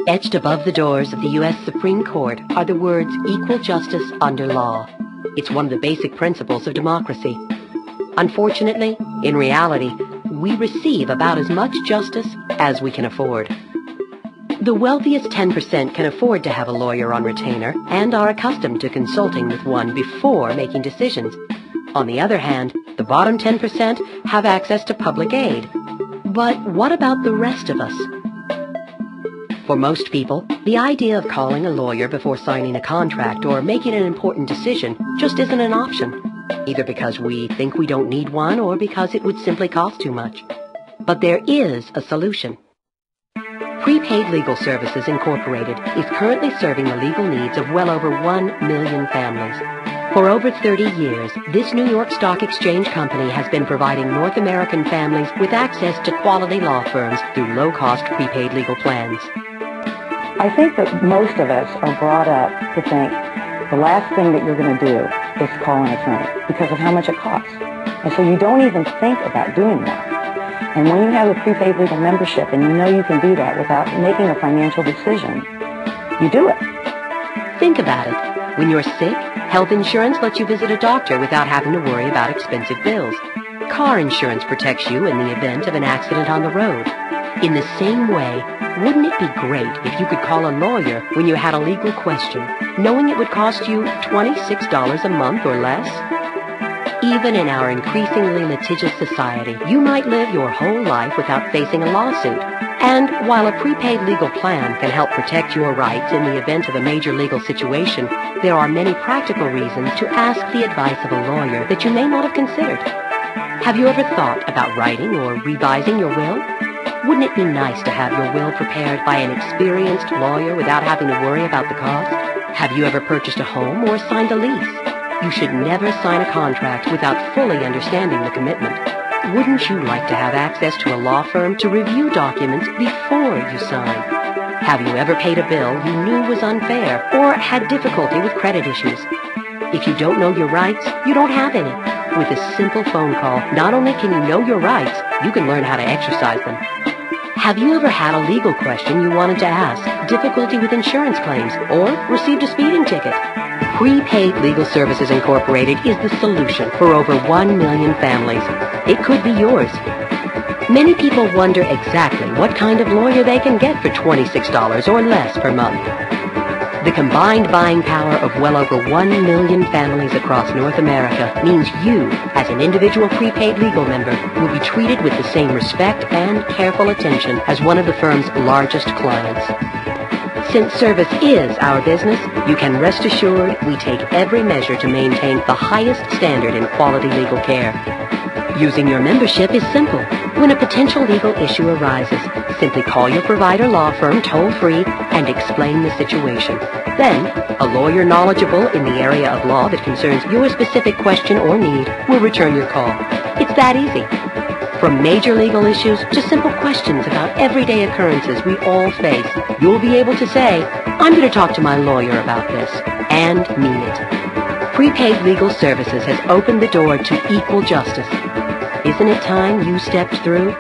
Etched above the doors of the U.S. Supreme Court are the words equal justice under law. It's one of the basic principles of democracy. Unfortunately, in reality, we receive about as much justice as we can afford. The wealthiest 10% can afford to have a lawyer on retainer and are accustomed to consulting with one before making decisions. On the other hand, the bottom 10% have access to public aid. But what about the rest of us? For most people, the idea of calling a lawyer before signing a contract or making an important decision just isn't an option, either because we think we don't need one or because it would simply cost too much. But there is a solution. Prepaid Legal Services Incorporated is currently serving the legal needs of well over 1 million families. For over 30 years, this New York Stock Exchange company has been providing North American families with access to quality law firms through low-cost prepaid legal plans. I think that most of us are brought up to think the last thing that you're going to do is call an attorney because of how much it costs. And so you don't even think about doing that. And when you have a prepaid legal membership and you know you can do that without making a financial decision, you do it. Think about it. When you're sick, health insurance lets you visit a doctor without having to worry about expensive bills. Car insurance protects you in the event of an accident on the road. In the same way, wouldn't it be great if you could call a lawyer when you had a legal question, knowing it would cost you $26 a month or less? Even in our increasingly litigious society, you might live your whole life without facing a lawsuit. And while a prepaid legal plan can help protect your rights in the event of a major legal situation, there are many practical reasons to ask the advice of a lawyer that you may not have considered. Have you ever thought about writing or revising your will? Wouldn't it be nice to have your will prepared by an experienced lawyer without having to worry about the cost? Have you ever purchased a home or signed a lease? You should never sign a contract without fully understanding the commitment. Wouldn't you like to have access to a law firm to review documents before you sign? Have you ever paid a bill you knew was unfair or had difficulty with credit issues? If you don't know your rights, you don't have any. With a simple phone call, not only can you know your rights, you can learn how to exercise them. Have you ever had a legal question you wanted to ask, difficulty with insurance claims, or received a speeding ticket? Prepaid Legal Services Incorporated is the solution for over 1 million families. It could be yours. Many people wonder exactly what kind of lawyer they can get for $26 or less per month. The combined buying power of well over 1 million families across North America means you, as an individual prepaid legal member, will be treated with the same respect and careful attention as one of the firm's largest clients. Since service is our business, you can rest assured we take every measure to maintain the highest standard in quality legal care. Using your membership is simple. When a potential legal issue arises, simply call your provider law firm toll-free and explain the situation. Then, a lawyer knowledgeable in the area of law that concerns your specific question or need will return your call. It's that easy. From major legal issues to simple questions about everyday occurrences we all face, you'll be able to say, I'm going to talk to my lawyer about this, and mean it. Prepaid Legal Services has opened the door to equal justice. Isn't it time you stepped through?